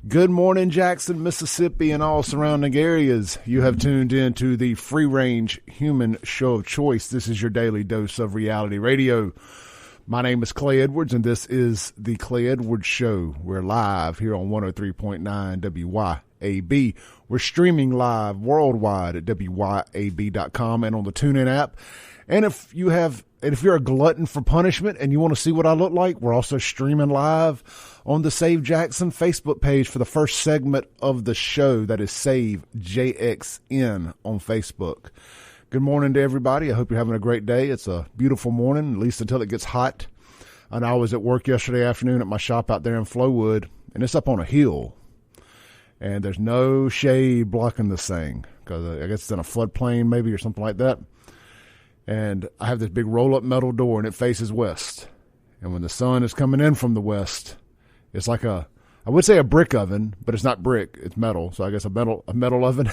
Good morning, Jackson, Mississippi, and all surrounding areas. You have tuned in to the free-range human show of choice. This is your daily dose of reality radio. My name is Clay Edwards, and this is the Clay Edwards Show. We're live here on 103.9 WYAB. We're streaming live worldwide at WYAB.com and on the TuneIn app. And if you're a glutton for punishment and you want to see what I look like, we're also streaming live on the Save Jackson Facebook page for the first segment of the show. That is Save JXN on Facebook. Good morning to everybody. I hope you're having a great day. It's a beautiful morning, at least until it gets hot. And I was at work yesterday afternoon at my shop out there in Flowood, and it's up on a hill. And there's no shade blocking this thing because I guess it's in a floodplain maybe or something like that. And I have this big roll-up metal door, and it faces west. And when the sun is coming in from the west, it's like I would say a brick oven, but it's not brick, it's metal. So I guess a metal oven.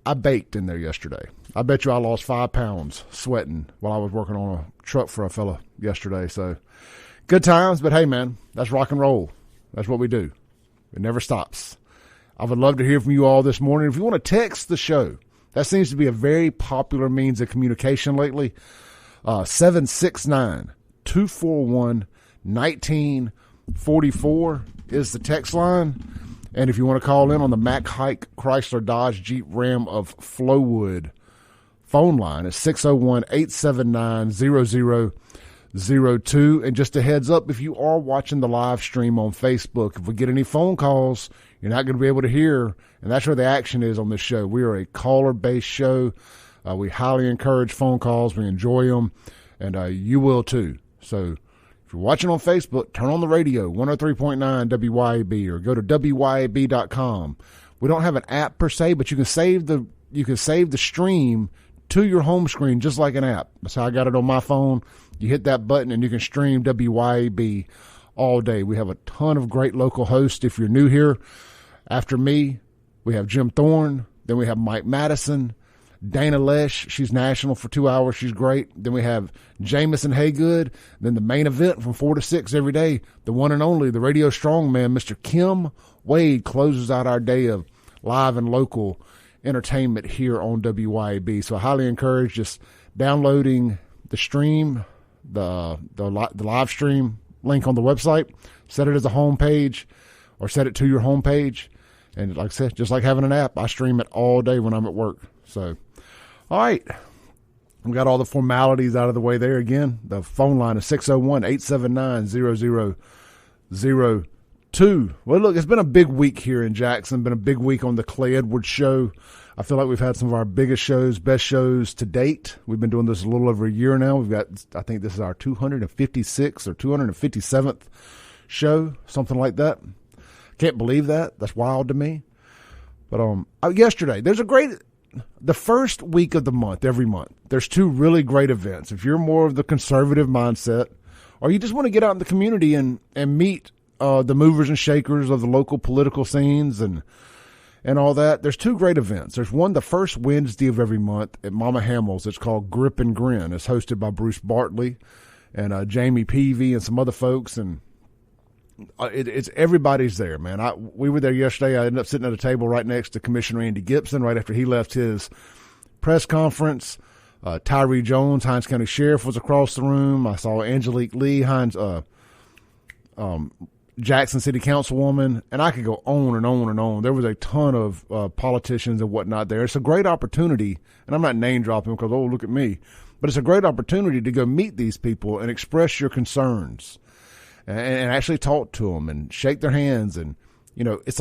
I baked in there yesterday. I bet you I lost 5 pounds sweating while I was working on a truck for a fella yesterday. So good times, but hey, man, that's rock and roll. That's what we do. It never stops. I would love to hear from you all this morning. If you want to text the show, that seems to be a very popular means of communication lately. 769-241-1944 is the text line. And if you want to call in on the Mack, Haik, Chrysler, Dodge, Jeep, Ram of Flowood phone line, it's 601-879-0002. And just a heads up, if you are watching the live stream on Facebook, if we get any phone calls, you're not going to be able to hear. And that's where the action is on this show. We are a caller-based show. We highly encourage phone calls. We enjoy them. And you will too. So if you're watching on Facebook, turn on the radio, 103.9 WYAB, or go to WYAB.com. We don't have an app per se, but you can save the stream to your home screen just like an app. That's how I got it on my phone. You hit that button and you can stream WYAB all day. We have a ton of great local hosts. If you're new here, after me, we have Jim Thorne. Then we have Mike Madison, Dana Lesh. She's national for 2 hours. She's great. Then we have Jameson Haygood. Then the main event from 4 to 6 every day, the one and only, the radio strongman, Mr. Kim Wade, closes out our day of live and local entertainment here on WYAB. So I highly encourage just downloading the stream, the live stream link on the website, set it as a home page or set it to your home page. And like I said, just like having an app, I stream it all day when I'm at work. So, all right. We got all the formalities out of the way there. Again, the phone line is 601-879-0002. Well, look, it's been a big week here in Jackson. Been a big week on the Clay Edwards Show. I feel like we've had some of our biggest shows, best shows to date. We've been doing this a little over a year now. We've got, I think this is our 256th or 257th show, something like that. Can't believe that. That's wild to me. But yesterday, the first week of the month, every month, there's 2 really great events. If you're more of the conservative mindset, or you just want to get out in the community and meet the movers and shakers of the local political scenes and all that, there's 2 great events. There's one the first Wednesday of every month at Mama Hamils. It's called Grip N Grin. It's hosted by Bruce Bartley and Jamie Peavy and some other folks, and it's everybody's there, man. We were there yesterday. I ended up sitting at a table right next to Commissioner Andy Gipson right after he left his press conference. Tyree Jones, Hinds County Sheriff, was across the room. I saw Angelique Lee, Jackson City Councilwoman, and I could go on and on and on. There was a ton of politicians and whatnot there. It's a great opportunity, and I'm not name dropping because, oh, look at me, but it's a great opportunity to go meet these people and express your concerns. And actually talk to them and shake their hands. And, you know, it's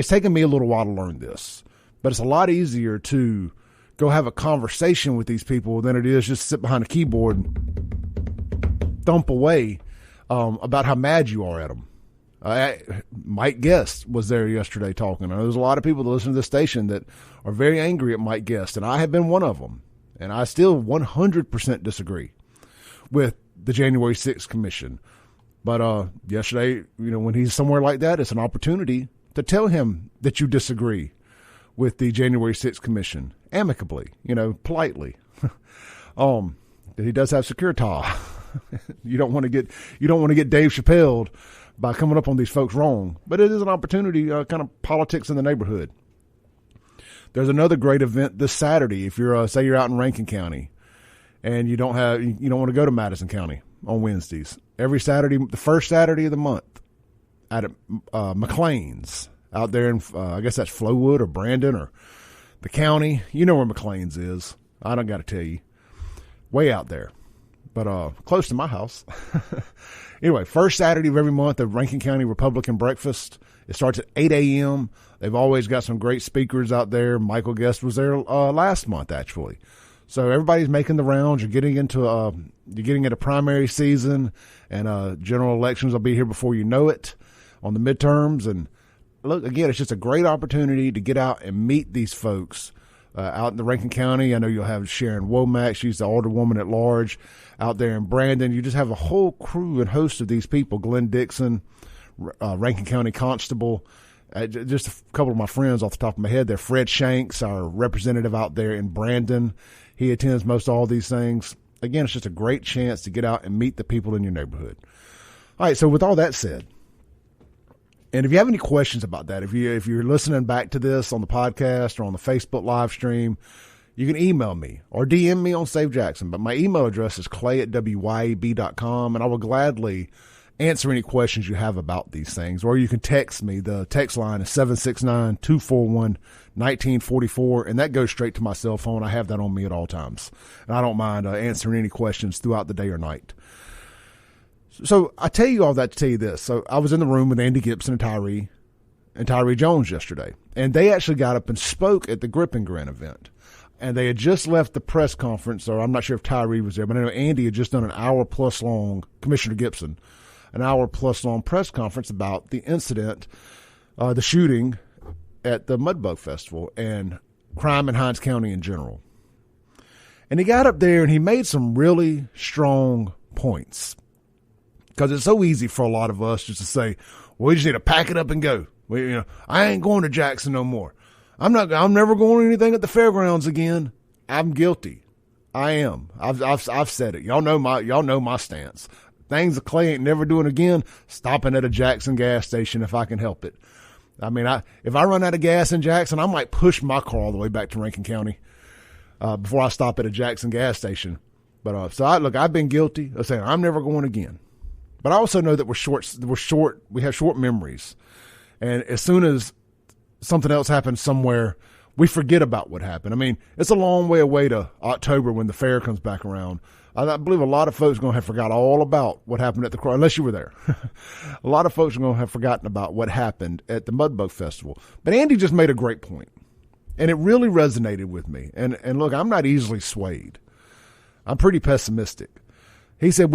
taken me a little while to learn this, but it's a lot easier to go have a conversation with these people than it is just sit behind a keyboard and thump away about how mad you are at them. Mike Guest was there yesterday talking. I know there's a lot of people that listen to this station that are very angry at Mike Guest, and I have been one of them. And I still 100% disagree with the January 6th Commission. But yesterday, you know, when he's somewhere like that, it's an opportunity to tell him that you disagree with the January 6th Commission amicably, you know, politely. He does have security. You don't want to get Dave Chappelle by coming up on these folks wrong. But it is an opportunity, kind of politics in the neighborhood. There's another great event this Saturday. If you're, say you're out in Rankin County and you don't want to go to Madison County on Wednesdays. Every Saturday, the first Saturday of the month at McLean's out there in, I guess that's Flowood or Brandon or the county. You know where McLean's is. I don't got to tell you. Way out there. But close to my house. Anyway, first Saturday of every month, the Rankin County Republican Breakfast. It starts at 8 a.m. They've always got some great speakers out there. Michael Guest was there last month, actually. So everybody's making the rounds. You're getting into primary season, and general elections will be here before you know it on the midterms. And look, again, it's just a great opportunity to get out and meet these folks out in the Rankin County. I know you'll have Sharon Womack. She's the alderwoman at large out there in Brandon. You just have a whole crew and host of these people. Glenn Dixon, Rankin County Constable. Just a couple of my friends off the top of my head there. Fred Shanks, our representative out there in Brandon. He attends most all these things. Again, it's just a great chance to get out and meet the people in your neighborhood. All right, so with all that said, and if you have any questions about that, if you're listening back to this on the podcast or on the Facebook live stream, you can email me or DM me on Save Jackson. But my email address is clay@wyab.com, and I will gladly answer any questions you have about these things. Or you can text me. The text line is 769-241-1944, and that goes straight to my cell phone. I have that on me at all times, and I don't mind answering any questions throughout the day or night. So I tell you all that to tell you this. So I was in the room with Andy Gipson and Tyree Jones yesterday, and they actually got up and spoke at the Grip N Grin event. And they had just left the press conference, or I'm not sure if Tyree was there, but I know Andy had just done an hour-plus long, Commissioner Gipson, an hour-plus long press conference about the incident, the shooting at the Mudbug Festival and crime in Hinds County in general. And he got up there and he made some really strong points. Because it's so easy for a lot of us just to say, well, we just need to pack it up and go. I ain't going to Jackson no more. I'm never going to anything at the fairgrounds again. I'm guilty. I am. I've said it. Y'all know my stance. Things that Clay ain't never doing again, stopping at a Jackson gas station if I can help it. I mean, if I run out of gas in Jackson, I might push my car all the way back to Rankin County before I stop at a Jackson gas station. But I've been guilty of saying I'm never going again. But I also know that we have short memories. And as soon as something else happens somewhere, we forget about what happened. I mean, it's a long way away to October when the fair comes back around. I believe a lot of folks are going to have forgot all about what happened at the, unless you were there. A lot of folks are going to have forgotten about what happened at the Mudbug Festival. But Andy just made a great point, and it really resonated with me. And look, I'm not easily swayed. I'm pretty pessimistic. He said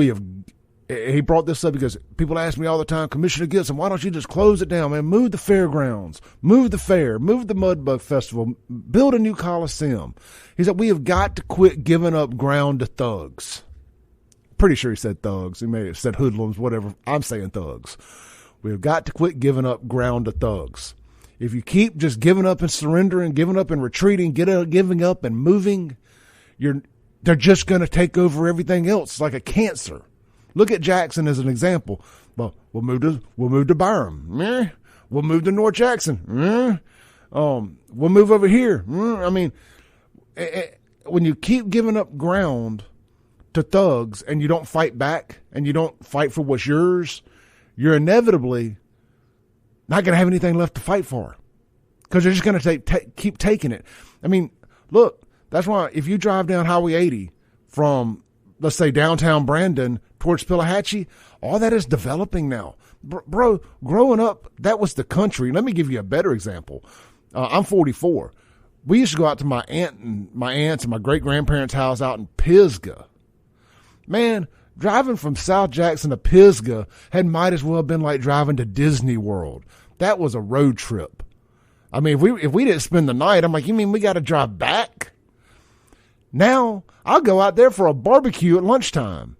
he brought this up because people ask me all the time, Commissioner Gibson, why don't you just close it down, man? Move the fairgrounds, move the fair, move the Mudbug Festival, build a new Coliseum. He said, we have got to quit giving up ground to thugs. Pretty sure he said thugs. He may have said hoodlums, whatever. I'm saying thugs. We have got to quit giving up ground to thugs. If you keep just giving up and surrendering, giving up and retreating, giving up and moving, they're just going to take over everything else like a cancer. Look at Jackson as an example. Well, we'll move to Byram. Meh. We'll move to North Jackson. Meh. We'll move over here. I mean, when you keep giving up ground to thugs and you don't fight back and you don't fight for what's yours, you're inevitably not going to have anything left to fight for because you're just going to keep taking it. I mean, look, that's why if you drive down Highway 80 from, let's say, downtown Brandon towards Pillahatchee, all that is developing now. Bro, growing up, that was the country. Let me give you a better example. I'm 44. We used to go out to my aunts and my great-grandparents' house out in Pisgah. Man, driving from South Jackson to Pisgah might as well have been like driving to Disney World. That was a road trip. I mean, if we didn't spend the night, I'm like, you mean we got to drive back? Now, I'll go out there for a barbecue at lunchtime.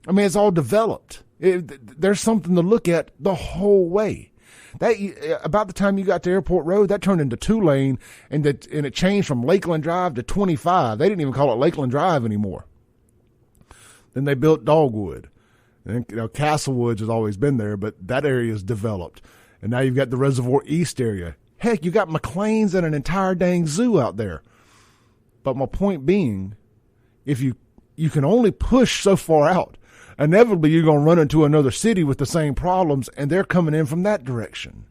I mean, it's all developed. There's something to look at the whole way. About the time you got to Airport Road, that turned into 2-lane, and it changed from Lakeland Drive to 25. They didn't even call it Lakeland Drive anymore. Then they built Dogwood. And, Castlewood has always been there, but that area is developed. And now you've got the Reservoir East area. Heck, you got McLean's and an entire dang zoo out there. But my point being, if you can only push so far out, inevitably you're going to run into another city with the same problems, and they're coming in from that direction.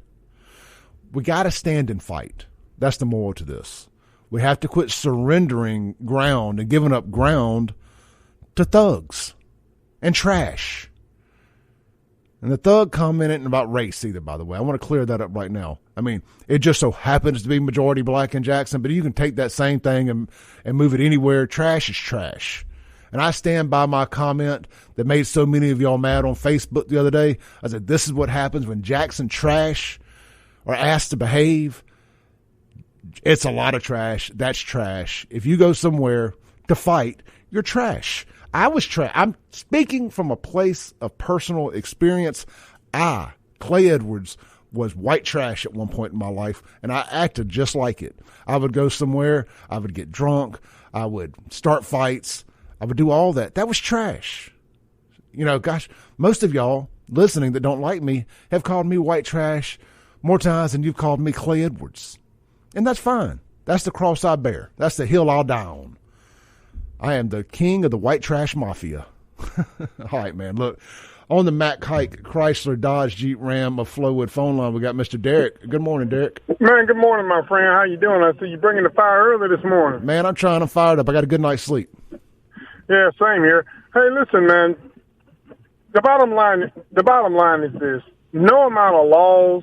We got to stand and fight. That's the moral to this. We have to quit surrendering ground and giving up ground to thugs and trash. And the thug comment isn't about race either, by the way. I want to clear that up right now. I mean, it just so happens to be majority black in Jackson, but you can take that same thing and move it anywhere. Trash is trash. And I stand by my comment that made so many of y'all mad on Facebook the other day. I said, this is what happens when Jackson trash are asked to behave. It's a lot of trash. That's trash. If you go somewhere to fight, you're trash. I was trash. I'm speaking from a place of personal experience. Clay Edwards, was white trash at one point in my life, and I acted just like it. I would go somewhere. I would get drunk. I would start fights. I would do all that. That was trash. Gosh, most of y'all listening that don't like me have called me white trash more times than you've called me Clay Edwards. And that's fine. That's the cross I bear. That's the hill I'll die on. I am the king of the white trash mafia. All right, man. Look, on the Mack Haik Chrysler Dodge Jeep Ram of Flowood phone line, we got Mr. Derek. Good morning, Derek. Man, good morning, my friend. How you doing? I see you bringing the fire early this morning. Man, I'm trying to fire it up. I got a good night's sleep. Yeah, same here. Hey, listen, man. The bottom line is this: no amount of laws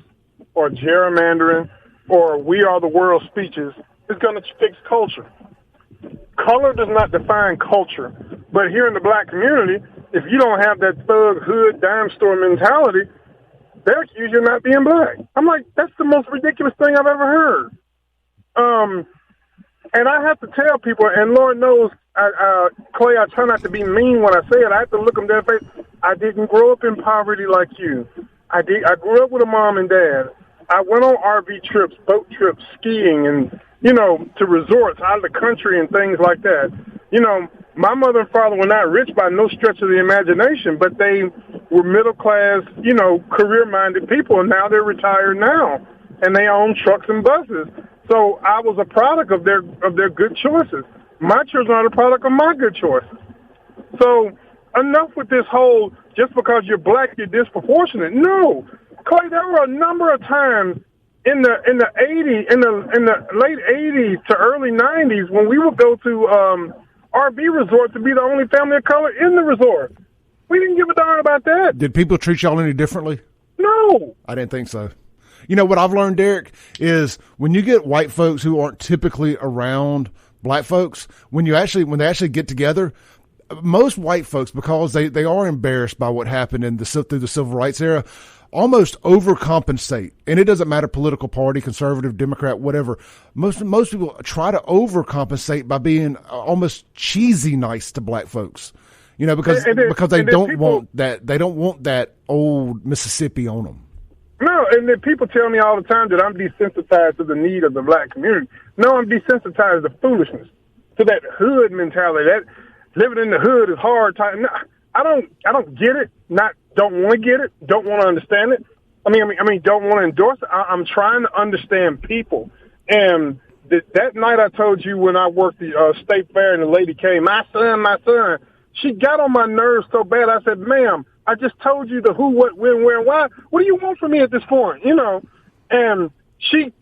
or gerrymandering or "we are the world" speeches is going to fix culture. Color does not define culture. But here in the black community, if you don't have that thug, hood, dime store mentality, they accuse you of not being black. I'm like, that's the most ridiculous thing I've ever heard. And I have to tell people, and Lord knows, Clay, I try not to be mean when I say it. I have to look them dead in the face. I didn't grow up in poverty like you. I grew up with a mom and dad. I went on RV trips, boat trips, skiing, and, to resorts out of the country and things like that. My mother and father were not rich by no stretch of the imagination, but they were middle-class, career-minded people, and now they're retired now, and they own trucks and buses. So I was a product of their good choices. My children are the product of my good choices. So enough with this whole, just because you're black, you're disproportionate. No. Clay, there were a number of times in the late 80s to early 90s when we would go to RV resorts to be the only family of color in the resort. We didn't give a darn about that. Did people treat y'all any differently? No. I didn't think so. What I've learned, Derek, is when you get white folks who aren't typically around black folks, when they actually get together, most white folks, because they are embarrassed by what happened through the civil rights era, almost overcompensate. And it doesn't matter political party, conservative, Democrat, whatever. Most people try to overcompensate by being almost cheesy nice to black folks. Because they don't want that old Mississippi on them. No, and then people tell me all the time that I'm desensitized to the need of the black community. No, I'm desensitized to foolishness, to that hood mentality. That living in the hood is hard. No, I don't get it. Don't want to get it. Don't want to understand it. I mean, don't want to endorse it. I'm trying to understand people. And that night I told you when I worked the state fair and the lady came, my son. She got on my nerves so bad. I said, ma'am, I just told you the who, what, when, where, and why. What do you want from me at this point? And she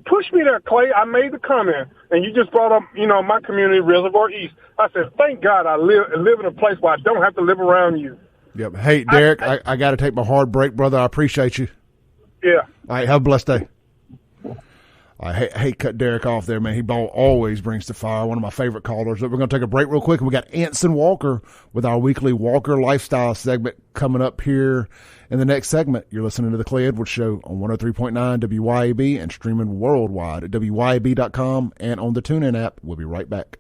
pushed me there, Clay. I made the comment, and you just brought up, my community, Reservoir East. I said, thank God I live in a place where I don't have to live around you. Yep. Hey, Derek, I got to take my hard break, brother. I appreciate you. Yeah. All right, have a blessed day. I hate cut Derek off there, man. He always brings the fire. One of my favorite callers. But we're going to take a break real quick. And we got Anson Walker with our weekly Walker Lifestyle segment coming up here in the next segment. You're listening to The Clay Edwards Show on 103.9 WYAB and streaming worldwide at WYAB.com and on the TuneIn app. We'll be right back.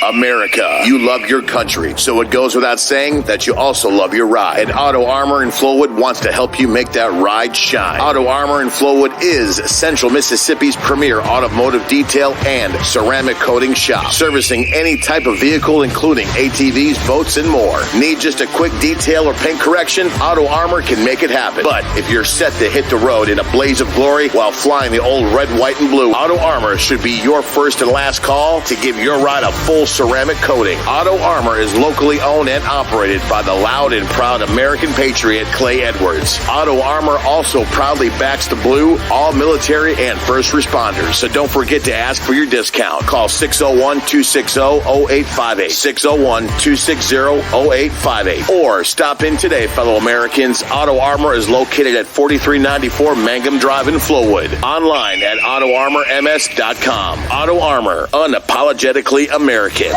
America. You love your country, so it goes without saying that you also love your ride. And Auto Armour in Flowood wants to help you make that ride shine. Auto Armour in Flowood is Central Mississippi's premier automotive detail and ceramic coating shop, servicing any type of vehicle, including ATVs, boats, and more. Need just a quick detail or paint correction? Auto Armour can make it happen. But if you're set to hit the road in a blaze of glory while flying the old red, white, and blue, Auto Armour should be your first and last call to give your ride a full ceramic coating. Auto Armour is locally owned and operated by the loud and proud American patriot Clay Edwards. Auto Armour also proudly backs the blue, all military and first responders. So don't forget to ask for your discount. Call 601-260-0858. 601-260-0858. Or stop in today, fellow Americans. Auto Armour is located at 4394 Mangum Drive in Flowood. Online at AutoArmourMS.com. Auto Armour, unapologetically American.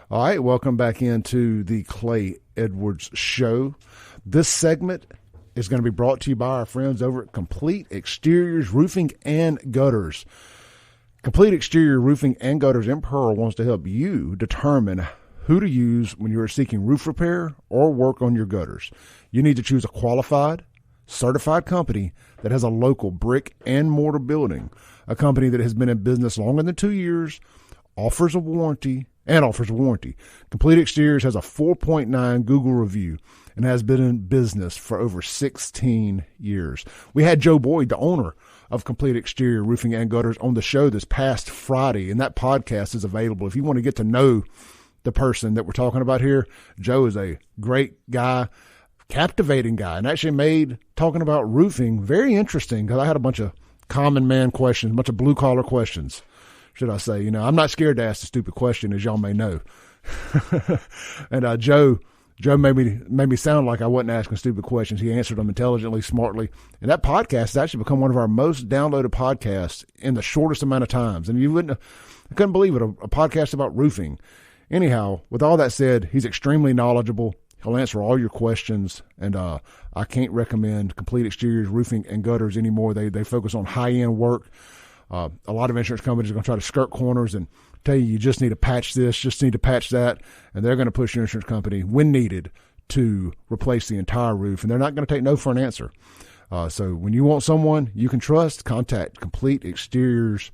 All right, welcome back into the Clay Edwards Show. This segment is going to be brought to you by our friends over at Complete Exteriors Roofing and Gutters. Complete Exterior Roofing and Gutters in Pearl wants to help you determine who to use when you are seeking roof repair or work on your gutters. You need to choose a qualified, certified company that has a local brick and mortar building, a company that has been in business longer than 2 years, offers a warranty. Complete Exteriors has a 4.9 Google review and has been in business for over 16 years. We had Joe Boyd, the owner of Complete Exterior Roofing and Gutters, on the show this past Friday, and that podcast is available. If you want to get to know the person that we're talking about here, Joe is a great guy, captivating guy, and actually made talking about roofing very interesting because I had a bunch of common man questions, a bunch of blue-collar questions, should I say. You know, I'm not scared to ask a stupid question, as y'all may know. And Joe made me sound like I wasn't asking stupid questions. He answered them intelligently, smartly. And that podcast has actually become one of our most downloaded podcasts in the shortest amount of times. And I couldn't believe it, a podcast about roofing. Anyhow, with all that said, he's extremely knowledgeable. He'll answer all your questions, and I can't recommend Complete Exteriors Roofing and Gutters anymore. They focus on high-end work. A lot of insurance companies are going to try to skirt corners and tell you just need to patch this, just need to patch that, and they're going to push your insurance company, when needed, to replace the entire roof, and they're not going to take no for an answer. So when you want someone you can trust, contact Complete Exteriors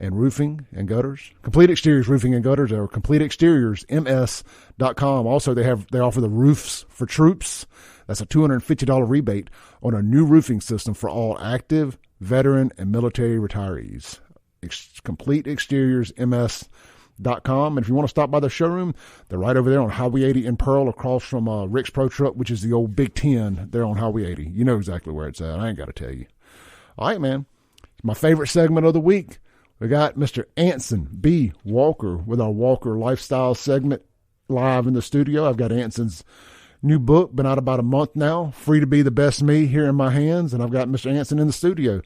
and Roofing and Gutters. Complete Exteriors Roofing and Gutters, or CompleteExteriorsMS.com. Also, they offer the Roofs for Troops. That's a $250 rebate on a new roofing system for all active, veteran, and military retirees. CompleteExteriorsMS.com. And if you want to stop by the showroom, they're right over there on Highway 80 in Pearl, across from Rick's Pro Truck, which is the old Big 10 there on Highway 80. You know exactly where it's at. I ain't got to tell you. All right, man. It's my favorite segment of the week. We got Mr. Anson B. Walker with our Walker Lifestyle segment live in the studio. I've got Anson's new book, been out about a month now, Free to Be the Best Me, here in my hands, and I've got Mr. Anson in the studio.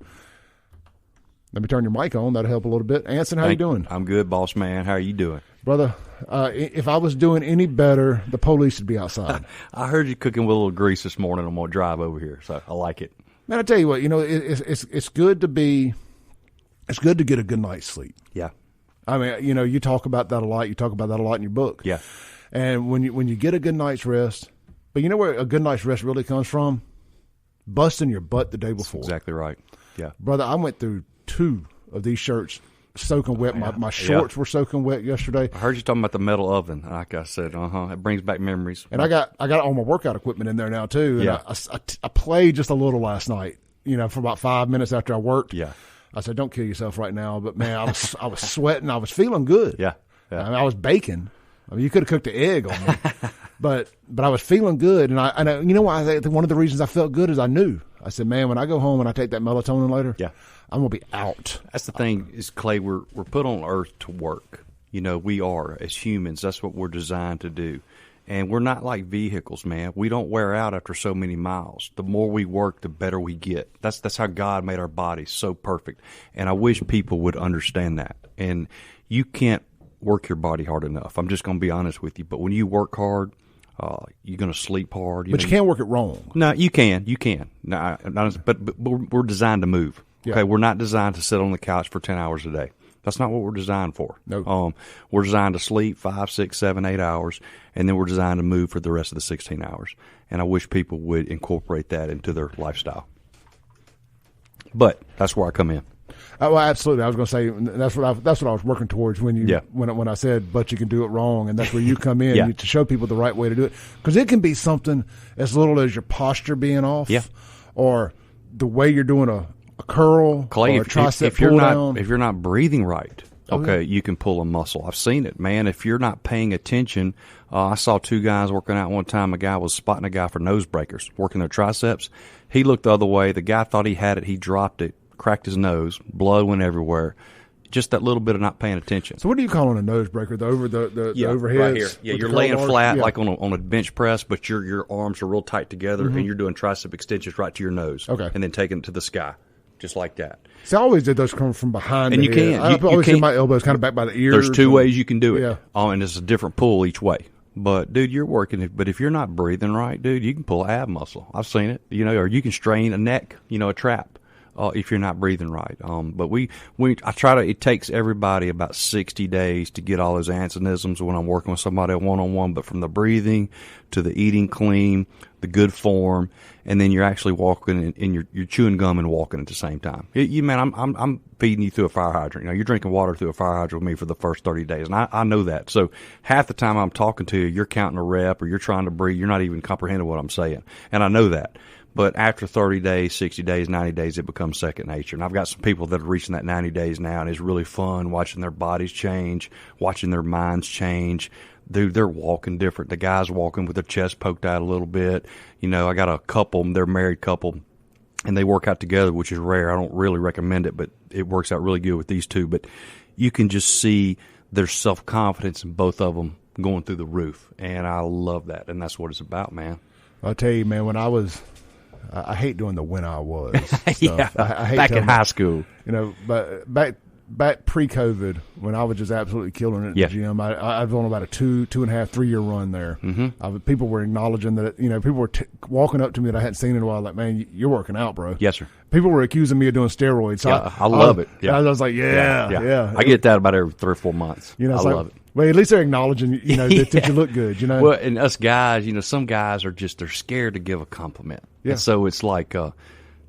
Let me turn your mic on. That'll help a little bit. Anson, how you doing? I'm good, boss man. How are you doing? Brother, if I was doing any better, the police would be outside. I heard you cooking with a little grease this morning on my drive over here, so I like it. Man, I tell you what, it's good to be... It's good to get a good night's sleep. Yeah. I mean, you talk about that a lot. You talk about that a lot in your book. Yeah. And when you get a good night's rest, but you know where a good night's rest really comes from? Busting your butt the day before. That's exactly right. Yeah. Brother, I went through 2 of these shirts soaking wet. My shorts were soaking wet yesterday. I heard you talking about the metal oven. Like I said, it brings back memories. And I got all my workout equipment in there now too. And yeah. I played just a little last night, for about 5 minutes after I worked. Yeah. I said, don't kill yourself right now. But, man, I was sweating. I was feeling good. Yeah. I mean, I was baking. I mean, you could have cooked an egg on me. but I was feeling good. And I you know why? One of the reasons I felt good is I knew. I said, man, when I go home and I take that melatonin later, yeah, I'm going to be out. That's the thing is, Clay, we're put on earth to work. We are, as humans. That's what we're designed to do. And we're not like vehicles, man. We don't wear out after so many miles. The more we work, the better we get. That's how God made our bodies so perfect. And I wish people would understand that. And you can't work your body hard enough. I'm just going to be honest with you. But when you work hard, you're going to sleep hard. But you can't work it wrong. No, you can. You can. No, but we're designed to move. Okay, yeah. We're not designed to sit on the couch for 10 hours a day. That's not what we're designed for. No. We're designed to sleep 5, 6, 7, 8 hours, and then we're designed to move for the rest of the 16 hours. And I wish people would incorporate that into their lifestyle. But that's where I come in. Well, absolutely. I was going to say that's what I was working towards when I said, but you can do it wrong, and that's where you come in to show people the right way to do it, because it can be something as little as your posture being off, or the way you're doing a curl, Clay, or a tricep if you're pull not down. if you're not breathing right, you can pull a muscle. I've seen it, man. If you're not paying attention, I saw 2 guys working out one time. A guy was spotting a guy for nose breakers, working their triceps. He looked the other way. The guy thought he had it. He dropped it, cracked his nose, blood went everywhere. Just that little bit of not paying attention. So what do you call on a nose breaker? The overheads? Right here. Yeah, you're laying flat like on a bench press, but your arms are real tight together, and you're doing tricep extensions right to your nose. Okay. And then taking it to the sky, just like that. See, I always did those come from behind and the you head. can't. I always see my elbows kind of back by the ears. There's 2 ways you can do it. Yeah. And it's a different pull each way. But, dude, you're working it. But if you're not breathing right, dude, you can pull an ab muscle. I've seen it. Or you can strain a neck, a trap. If you're not breathing right. But I try to, it takes everybody about 60 days to get all those ansonisms when I'm working with somebody one-on-one, but from the breathing to the eating clean, the good form, and then you're actually walking and you're chewing gum and walking at the same time. I'm feeding you through a fire hydrant. You're drinking water through a fire hydrant with me for the first 30 days, and I know that. So half the time I'm talking to you, you're counting a rep or you're trying to breathe. You're not even comprehending what I'm saying, and I know that. But after 30 days, 60 days, 90 days, it becomes second nature. And I've got some people that are reaching that 90 days now, and it's really fun watching their bodies change, watching their minds change. Dude, they're walking different. The guy's walking with their chest poked out a little bit. I got a couple, they're a married couple, and they work out together, which is rare. I don't really recommend it, but it works out really good with these two. But you can just see their self-confidence in both of them going through the roof. And I love that, and that's what it's about, man. I'll tell you, man, I hate doing the when I was stuff. Yeah, I hate back in high school. But back pre-COVID, when I was just absolutely killing it at the gym, I was on about a 2.5, 3 year run there. Mm-hmm. People were acknowledging that, people were walking up to me that I hadn't seen in a while, like, man, you're working out, bro. Yes, sir. People were accusing me of doing steroids. So I love it. Yeah. I was like, yeah. I get that about every 3 or 4 months. I love it. Well, at least they're acknowledging, that you look good, Well, and us guys, some guys are they're scared to give a compliment. Yeah. And so it's like,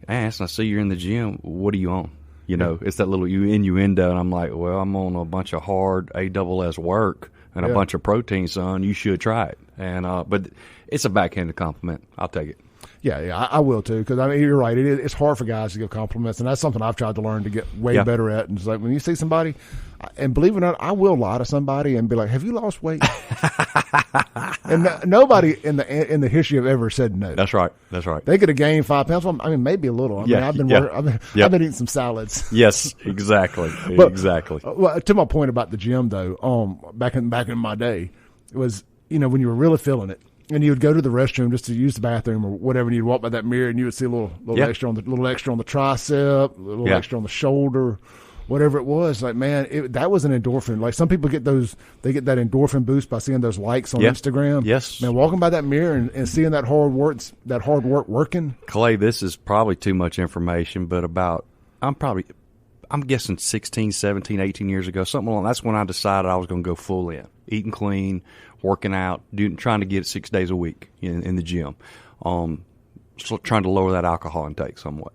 I see you're in the gym. What are you on? It's that little innuendo. And I'm like, well, I'm on a bunch of hard ASS work and a bunch of protein, son. You should try it. And but it's a backhanded compliment. I'll take it. Yeah, I will too, because you're right. It's hard for guys to give compliments, and that's something I've tried to learn to get way better at. And it's like when you see somebody, and believe it or not, I will lie to somebody and be like, "Have you lost weight?" And nobody in the history have ever said no. That's right. They could have gained 5 pounds. Well, maybe a little. I've been eating some salads. Yes, exactly. Exactly. Well, to my point about the gym, though, back in my day, it was when you were really feeling it. And you would go to the restroom just to use the bathroom or whatever, and you'd walk by that mirror, and you would see a little extra on the tricep, a little extra on the shoulder, whatever it was. Like, man, that was an endorphin. Like, some people get that endorphin boost by seeing those likes on Instagram. Yes, man, walking by that mirror and seeing that hard work working. Clay, this is probably too much information, but I'm guessing 16, 17, 18 years ago, something along. That's when I decided I was going to go full in, eating clean, working out, trying to get it 6 days a week in the gym, trying to lower that alcohol intake somewhat.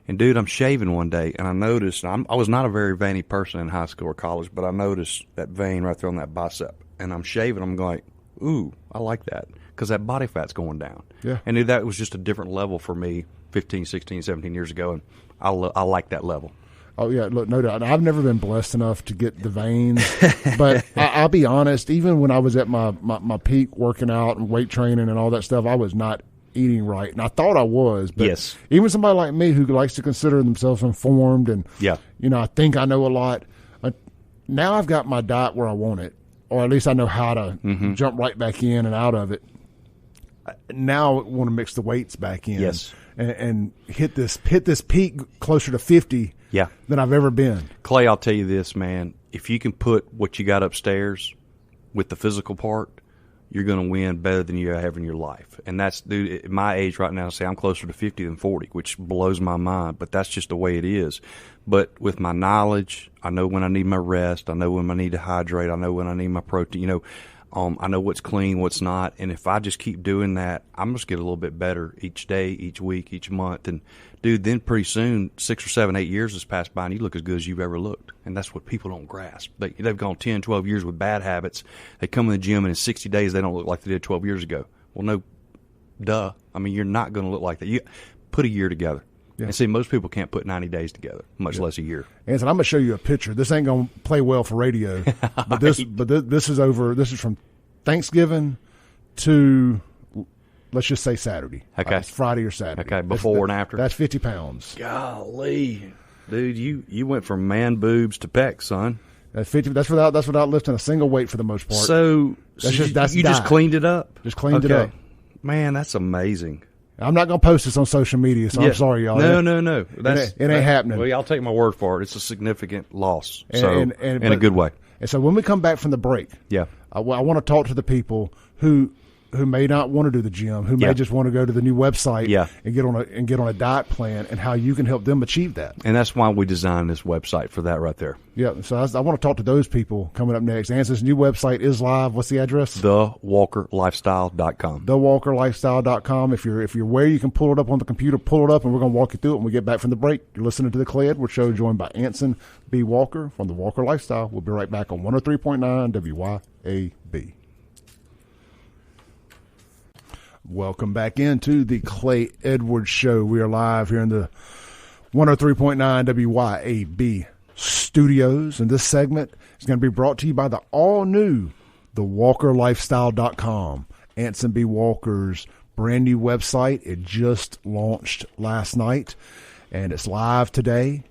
And, dude, I'm shaving one day, and I noticed I was not a very veiny person in high school or college, but I noticed that vein right there on that bicep. And I'm shaving, I'm going, ooh, I like that, because that body fat's going down. Yeah. And dude, that was just a different level for me 15, 16, 17 years ago, and I like that level. Oh, yeah, look, no doubt. I've never been blessed enough to get the veins, but I'll be honest, even when I was at my peak working out and weight training and all that stuff, I was not eating right. And I thought I was, but even somebody like me who likes to consider themselves informed and, I think I know a lot, now I've got my diet where I want it, or at least I know how to jump right back in and out of it. Now I want to mix the weights back in and hit this peak closer to 50 than I've ever been. Clay, I'll tell you this, man. If you can put what you got upstairs with the physical part, you're going to win better than you have in your life. And that's, dude, at my age right now, say I'm closer to 50 than 40, which blows my mind, but that's just the way it is. But with my knowledge, I know when I need my rest. I know when I need to hydrate. I know when I need my protein. You know, I know what's clean, what's not. And if I just keep doing that, I'm just get a little bit better each day, each week, each month. And, dude, then pretty soon, 6 or 7, 8 years has passed by, and you look as good as you've ever looked. And that's what people don't grasp. They've gone 10, 12 years with bad habits. They come in the gym, and in 60 days, they don't look like they did 12 years ago. Well, no, duh. I mean, you're not going to look like that. You put a year together. Yeah. And see, most people can't put 90 days together, much less a year. Anson, I'm going to show you a picture. This ain't going to play well for radio, but this is from Thanksgiving to, let's just say, Saturday. Okay. It's Friday or Saturday. Okay, before and after. That's 50 pounds. Golly. Dude, you went from man boobs to pecs, son. That's 50. That's without lifting a single weight for the most part. So you just cleaned it up? Just cleaned it up. Man, that's amazing. I'm not going to post this on social media, so I'm sorry, y'all. No. It ain't happening. Well, I'll take my word for it. It's a significant loss, in a good way. And so when we come back from the break, I want to talk to the people who may not want to do the gym, who may just want to go to the new website and get on a diet plan, and how you can help them achieve that. And that's why we designed this website for that right there. Yeah, so I want to talk to those people coming up next. Anson's new website is live. What's the address? TheWalkerLifestyle.com. TheWalkerLifestyle.com. If you're where you can pull it up on the computer, pull it up, and we're going to walk you through it when we get back from the break. You're listening to the Clay Edwards Show, joined by Anson B. Walker from The Walker Lifestyle. We'll be right back on 103.9 WYAB. Welcome back into the Clay Edwards Show. We are live here in the 103.9 WYAB studios, and this segment is going to be brought to you by the all-new TheWalkerLifestyle.com. Anson B. Walker's brand new website. It just launched last night, and it's live today.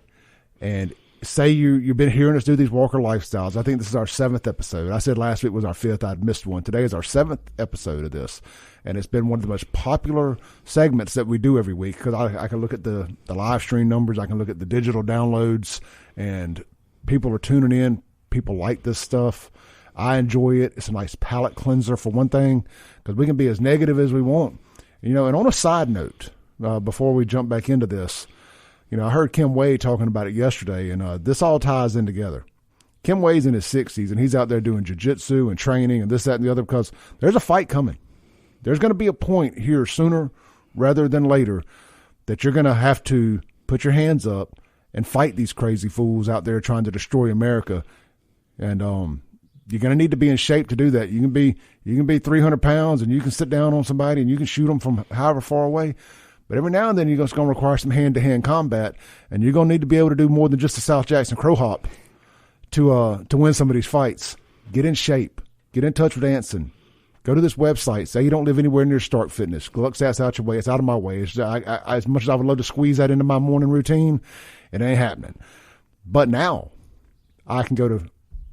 And say you've been hearing us do these Walker Lifestyles. I think this is our 7th episode. I said last week was our 5th. I'd missed one. Today is our 7th episode of this. And it's been one of the most popular segments that we do every week, because I can look at the live stream numbers. I can look at the digital downloads, and people are tuning in. People like this stuff. I enjoy it. It's a nice palate cleanser, for one thing, because we can be as negative as we want. And on a side note, before we jump back into this, I heard Kim Wade talking about it yesterday, and this all ties in together. Kim Wade's in his 60s, and he's out there doing jiu-jitsu and training and this, that, and the other, because there's a fight coming. There's going to be a point here sooner rather than later that you're going to have to put your hands up and fight these crazy fools out there trying to destroy America. And you're going to need to be in shape to do that. You can be 300 pounds, and you can sit down on somebody, and you can shoot them from however far away. But every now and then, you're just going to require some hand-to-hand combat, and you're going to need to be able to do more than just a South Jackson crow hop to win some of these fights. Get in shape. Get in touch with Anson. Go to this website. Say you don't live anywhere near Stark Fitness. Look, that's out your way. It's out of my way. As much as I would love to squeeze that into my morning routine, it ain't happening. But now I can go to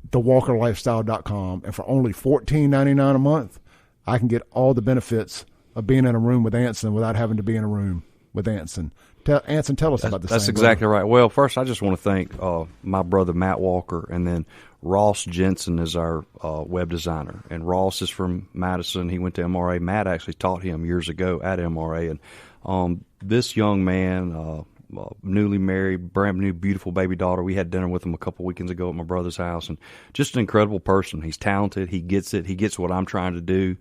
TheWalkerLifestyle.com, and for only $14.99 a month, I can get all the benefits of being in a room with Anson without having to be in a room with Anson. Anson, tell us about this. That's exactly right. Well, first, I just want to thank my brother Matt Walker, and then Ross Jensen is our web designer. And Ross is from Madison. He went to MRA. Matt actually taught him years ago at MRA. And this young man, newly married, brand new, beautiful baby daughter. We had dinner with him a couple weekends ago at my brother's house, and just an incredible person. He's talented. He gets it. He gets what I'm trying to do.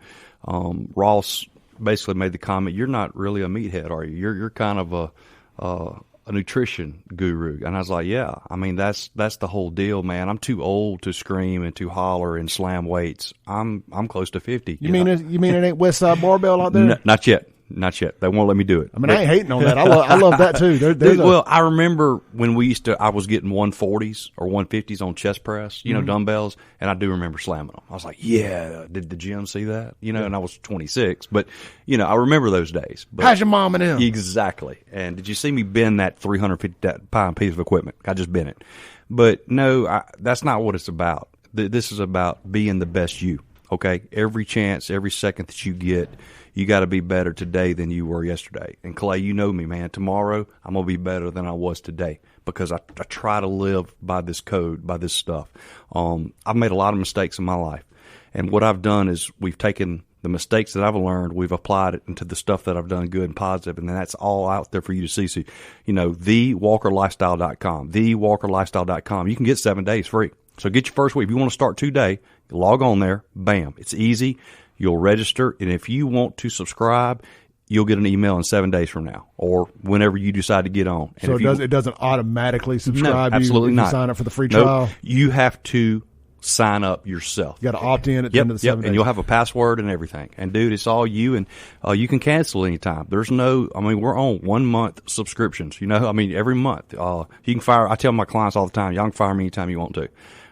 Ross basically made the comment, "You're not really a meathead, are you? You're kind of a nutrition guru." And I was like, "Yeah, I mean that's the whole deal, man. I'm too old to scream and to holler and slam weights. I'm close to 50." You mean it ain't West Side Barbell out there? No, not yet. Not yet. They won't let me do it. I mean, I ain't hating on that. I love that too. Well, I remember when I was getting 140s or 150s on chest press, dumbbells, and I do remember slamming them. I was like, yeah, did the gym see that? And I was 26, but, I remember those days. But how's your mom and them? Exactly. And did you see me bend that 350-pound piece of equipment? I just bent it. But no, that's not what it's about. This is about being the best you, okay? Every chance, every second that you get, you got to be better today than you were yesterday. And Clay, you know me, man. Tomorrow, I'm going to be better than I was today, because I try to live by this code, by this stuff. I've made a lot of mistakes in my life. And what I've done is we've taken the mistakes that I've learned, we've applied it into the stuff that I've done good and positive, and then that's all out there for you to see. So, thewalkerlifestyle.com, you can get 7 days free. So get your first week. If you want to start today, log on there. Bam. It's easy. You'll register. And if you want to subscribe, you'll get an email in 7 days from now or whenever you decide to get on. And so it doesn't automatically subscribe no, absolutely you not. Sign up for the free trial? You have to sign up yourself. You got to opt in at the end of the 7 days. And you'll have a password and everything. And, dude, it's all you, and you can cancel anytime. We're on 1 month subscriptions, every month. You can fire. I tell my clients all the time, y'all can fire me anytime you want to.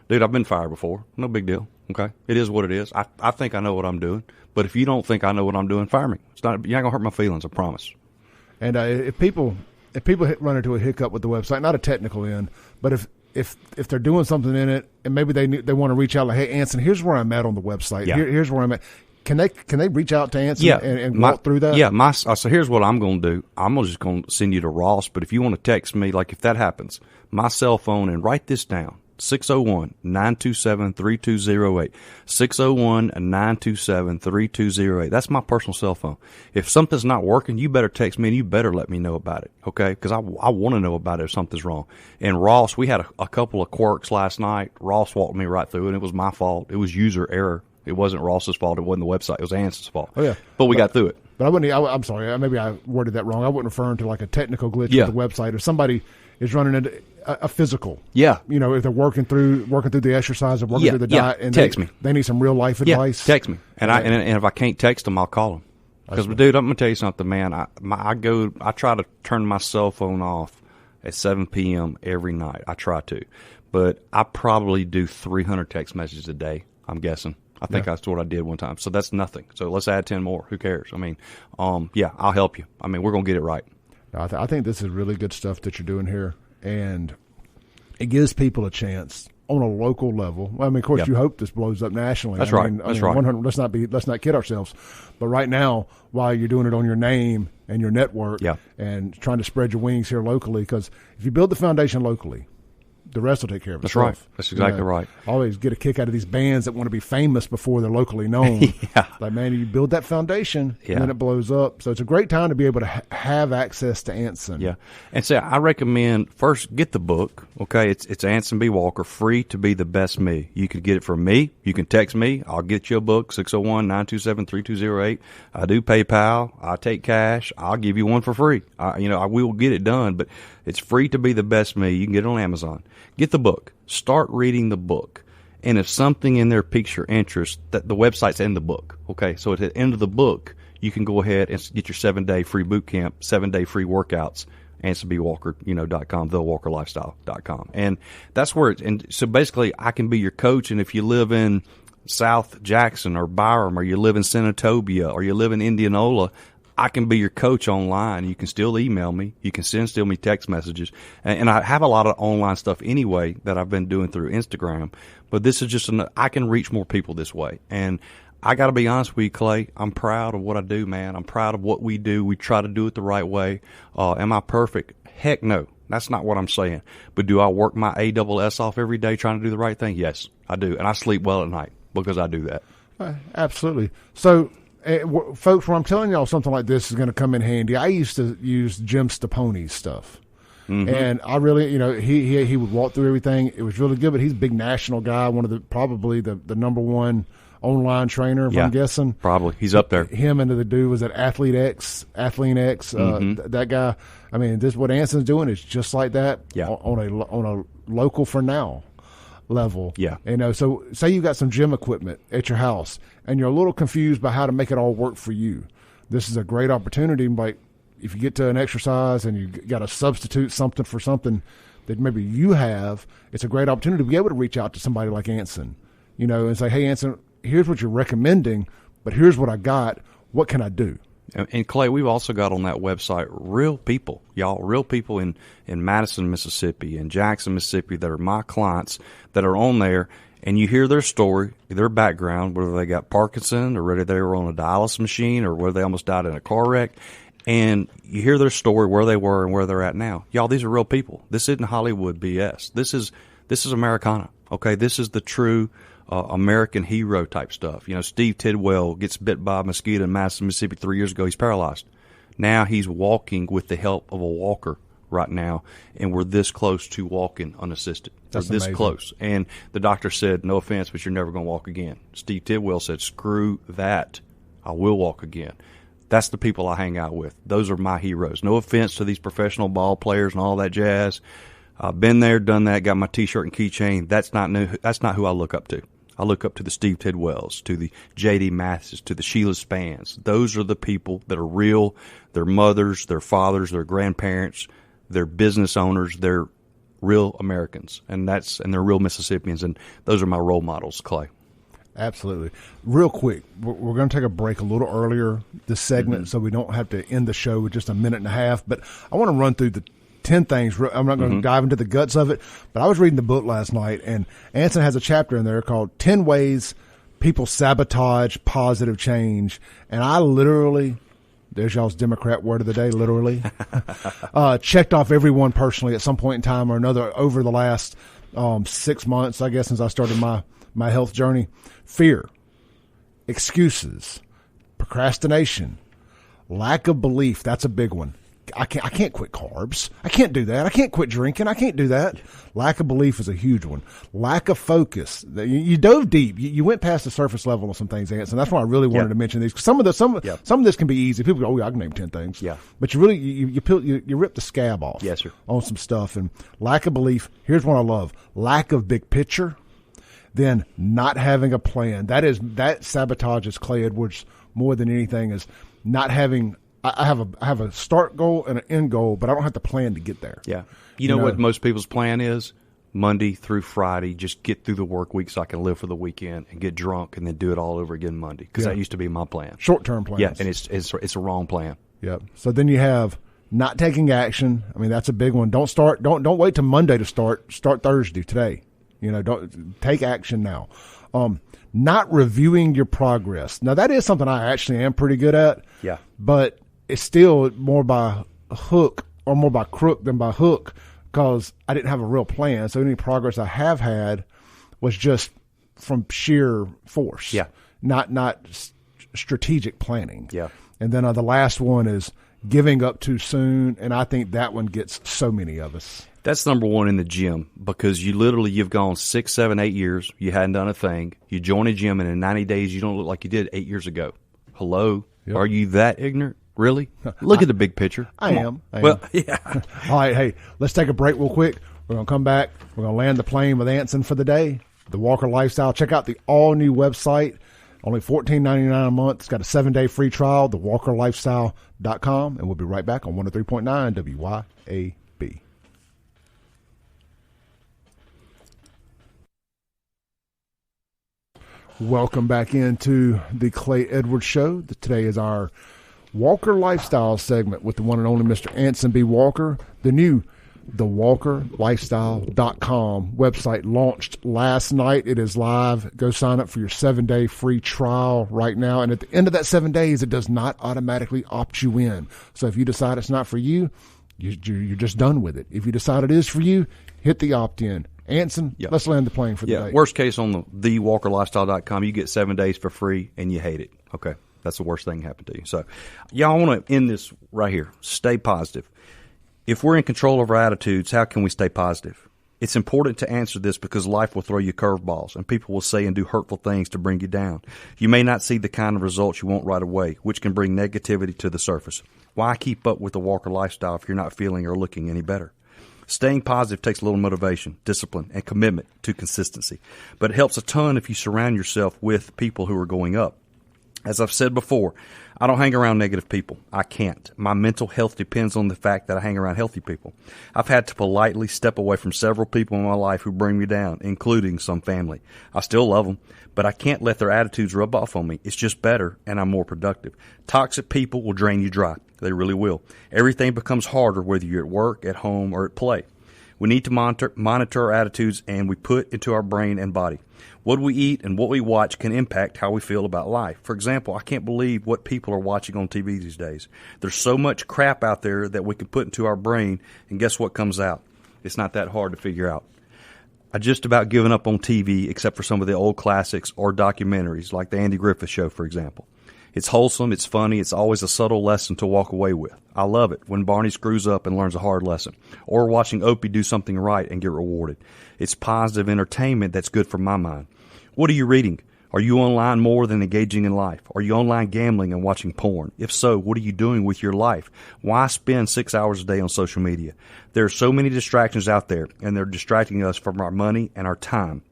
Dude, I've been fired before. No big deal. Okay? It is what it is. I think I know what I'm doing. But if you don't think I know what I'm doing, fire me. You're not going to hurt my feelings, I promise. And if people run into a hiccup with the website, not a technical end, but if they're doing something in it and maybe they want to reach out like, hey, Anson, here's where I'm at on the website. Yeah. Here's where I'm at. Can they reach out to Anson and walk through that? Yeah. So here's what I'm going to do. I'm just going to send you to Ross, but if you want to text me, like if that happens, my cell phone, and write this down, 601-927-3208. 601-927-3208. That's my personal cell phone. If something's not working, you better text me and you better let me know about it, okay? Because I want to know about it if something's wrong. And Ross, we had a couple of quirks last night. Ross walked me right through, and it was my fault. It was user error. It wasn't Ross's fault. It wasn't the website. It was Anson's fault. Oh, yeah. But we got through it. But I'm sorry. Maybe I worded that wrong. I wasn't referring to like a technical glitch with the website. If somebody is running into a physical, if they're working through the exercise or working through the diet, and text me. They need some real life advice. Text me, and if I can't text them, I'll call them. Because, dude, I'm gonna tell you something, man. I try to turn my cell phone off at 7 p.m. every night. I try to, but I probably do 300 text messages a day. I'm guessing. I think that's what I did one time. So that's nothing. So let's add 10 more. Who cares? I'll help you. We're gonna get it right. I think this is really good stuff that you're doing here, and it gives people a chance on a local level. Of course, you hope this blows up nationally. That's right. That's right. 100, let's not kid ourselves. But right now, while you're doing it on your name and your network, and trying to spread your wings here locally, because if you build the foundation locally, the rest will take care of itself. That's right. That's exactly right. I always get a kick out of these bands that want to be famous before they're locally known. Like, man, you build that foundation, and then it blows up. So it's a great time to be able to have access to Anson. Yeah. And so I recommend first get the book. Okay, it's Anson B. Walker, Free to Be the Best Me. You can get it from me. You can text me. I'll get you a book, 601-927-3208. I do PayPal. I take cash. I'll give you one for free. I will get it done, but it's Free to Be the Best Me. You can get it on Amazon. Get the book. Start reading the book. And if something in there piques your interest, that the website's in the book. Okay, so at the end of the book, you can go ahead and get your 7-day free boot camp, 7-day free workouts, AnsonBWalker.com, TheWalkerLifestyle.com. And that's where so basically I can be your coach. And if you live in South Jackson or Byram, or you live in Senatobia, or you live in Indianola, I can be your coach online. You can still email me. You can still me text messages. And I have a lot of online stuff anyway that I've been doing through Instagram. But this is just I can reach more people this way. And I got to be honest with you, Clay, I'm proud of what I do, man. I'm proud of what we do. We try to do it the right way. Am I perfect? Heck no. That's not what I'm saying. But do I work my ASS off every day trying to do the right thing? Yes, I do. And I sleep well at night because I do that. Absolutely. So, folks, when I'm telling y'all something like this is going to come in handy, I used to use Jim Staponi's stuff. Mm-hmm. And I really, he would walk through everything. It was really good, but he's a big national guy, one of probably the number one online trainer, if I'm guessing. Probably. He's up there. Him and the dude was at Athlete X, that guy. This what Anson's doing is just like that on a local for now level. Yeah. So say you got some gym equipment at your house and you're a little confused by how to make it all work for you. This is a great opportunity. Like, if you get to an exercise and you got to substitute something for something that maybe you have, it's a great opportunity to be able to reach out to somebody like Anson, and say, hey, Anson, here's what you're recommending, but here's what I got. What can I do? And Clay, we've also got on that website real people, real people in Madison, Mississippi, and Jackson, Mississippi that are my clients that are on there, and you hear their story, their background, whether they got Parkinson or whether they were on a dialysis machine or whether they almost died in a car wreck, and you hear their story, where they were and where they're at now. These are real people. This isn't Hollywood BS. This is Americana. Okay, this is the true American hero type stuff. You know, Steve Tidwell gets bit by a mosquito in Madison, Mississippi 3 years ago. He's paralyzed. Now he's walking with the help of a walker right now, and we're this close to walking unassisted. That's we're this amazing. close. And the doctor said, no offense, but you're never going to walk again. Steve Tidwell said, screw that. I will walk again. That's the people I hang out with. Those are my heroes. No offense to these professional ball players and all that jazz. I've been there, done that, got my T-shirt and keychain. That's not new. That's not who I look up to. I look up to the Steve Tidwells, to the J.D. Mathis, to the Sheila Spans. Those are the people that are real. Their mothers, their fathers, their grandparents, their business owners. They're real Americans, and they're real Mississippians, and those are my role models, Clay. Absolutely. Real quick, we're going to take a break a little earlier this segment, so we don't have to end the show with just a minute and a half. But I want to run through the 10 things. I'm not going to dive into the guts of it, but I was reading the book last night, and Anson has a chapter in there called 10 Ways People Sabotage Positive Change. And I literally, there's y'all's Democrat word of the day, literally, checked off every one personally at some point in time or another over the last 6 months, I guess, since I started my health journey. Fear, excuses, procrastination, lack of belief. That's a big one. I can't quit carbs. I can't do that. I can't quit drinking. I can't do that. Lack of belief is a huge one. Lack of focus. You dove deep. You went past the surface level of some things, Anson. That's why I really wanted to mention these. Some of this can be easy. People go, "Oh, yeah, I can name 10 things." Yeah. But you really you rip the scab off. Yes, sir. On some stuff. And lack of belief. Here's what I love: lack of big picture. Then not having a plan. That sabotages Clay Edwards more than anything. Is not having. I have a start goal and an end goal, but I don't have the plan to get there. Yeah. You know what most people's plan is? Monday through Friday, just get through the work week so I can live for the weekend and get drunk and then do it all over again Monday, because that used to be my plan. Short-term plans. Yeah, and it's a wrong plan. Yep. So then you have not taking action. I mean, that's a big one. Don't wait till Monday to start. Start Thursday, today. Don't take action now. Not reviewing your progress. Now, that is something I actually am pretty good at. Yeah. But it's still more by hook or more by crook than by hook, because I didn't have a real plan. So any progress I have had was just from sheer force. Yeah. Not strategic planning. Yeah. And then the last one is giving up too soon. And I think that one gets so many of us. That's number one in the gym, because you've gone 6, 7, 8 years. You hadn't done a thing. You join a gym, and in 90 days, you don't look like you did 8 years ago. Hello? Yep. Are you that ignorant? Really? Look at the big picture. I am. Well, yeah. All right, hey, let's take a break real quick. We're going to come back. We're going to land the plane with Anson for the day. The Walker Lifestyle. Check out the all-new website. Only $14.99 a month. It's got a 7-day free trial, thewalkerlifestyle.com. And we'll be right back on 103.9 WYAB. Welcome back into the Clay Edwards Show. Today is our Walker Lifestyle segment with the one and only Mr. Anson B. Walker. The new thewalkerlifestyle.com website launched last night. It is live. Go sign up for your 7-day free trial right now. And at the end of that 7 days, it does not automatically opt you in. So if you decide it's not for you, you're just done with it. If you decide it is for you, hit the opt-in. Anson, let's land the plane for the day. Worst case on thewalkerlifestyle.com, you get 7 days for free and you hate it. Okay, that's the worst thing that happened to you. So, I want to end this right here. Stay positive. If we're in control of our attitudes, how can we stay positive? It's important to answer this because life will throw you curveballs, and people will say and do hurtful things to bring you down. You may not see the kind of results you want right away, which can bring negativity to the surface. Why keep up with the Walker lifestyle if you're not feeling or looking any better? Staying positive takes a little motivation, discipline, and commitment to consistency. But it helps a ton if you surround yourself with people who are going up. As I've said before, I don't hang around negative people. I can't. My mental health depends on the fact that I hang around healthy people. I've had to politely step away from several people in my life who bring me down, including some family. I still love them, but I can't let their attitudes rub off on me. It's just better, and I'm more productive. Toxic people will drain you dry. They really will. Everything becomes harder whether you're at work, at home, or at play. We need to monitor our attitudes and we put into our brain and body. What we eat and what we watch can impact how we feel about life. For example, I can't believe what people are watching on TV these days. There's so much crap out there that we can put into our brain, and guess what comes out? It's not that hard to figure out. I just about given up on TV except for some of the old classics or documentaries like the Andy Griffith Show, for example. It's wholesome, it's funny, it's always a subtle lesson to walk away with. I love it when Barney screws up and learns a hard lesson, or watching Opie do something right and get rewarded. It's positive entertainment that's good for my mind. What are you reading? Are you online more than engaging in life? Are you online gambling and watching porn? If so, what are you doing with your life? Why spend 6 hours a day on social media? There are so many distractions out there, and they're distracting us from our money and our time.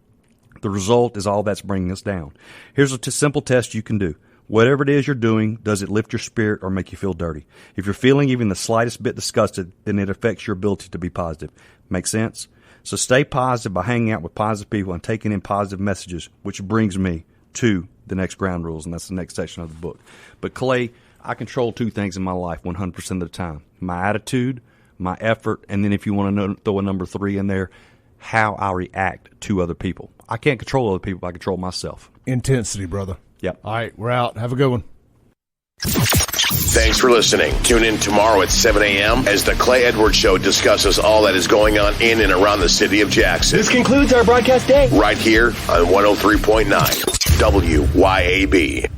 The result is all that's bringing us down. Here's a simple test you can do. Whatever it is you're doing, does it lift your spirit or make you feel dirty? If you're feeling even the slightest bit disgusted, then it affects your ability to be positive. Make sense? So stay positive by hanging out with positive people and taking in positive messages, which brings me to the next ground rules, and that's the next section of the book. But Clay, I control two things in my life 100% of the time. My attitude, my effort, and then if you want to throw a number 3 in there, how I react to other people. I can't control other people, I control myself. Intensity, brother. Yep. All right, we're out. Have a good one. Thanks for listening. Tune in tomorrow at 7 a.m. as the Clay Edwards Show discusses all that is going on in and around the city of Jackson. This concludes our broadcast day. Right here on 103.9 WYAB.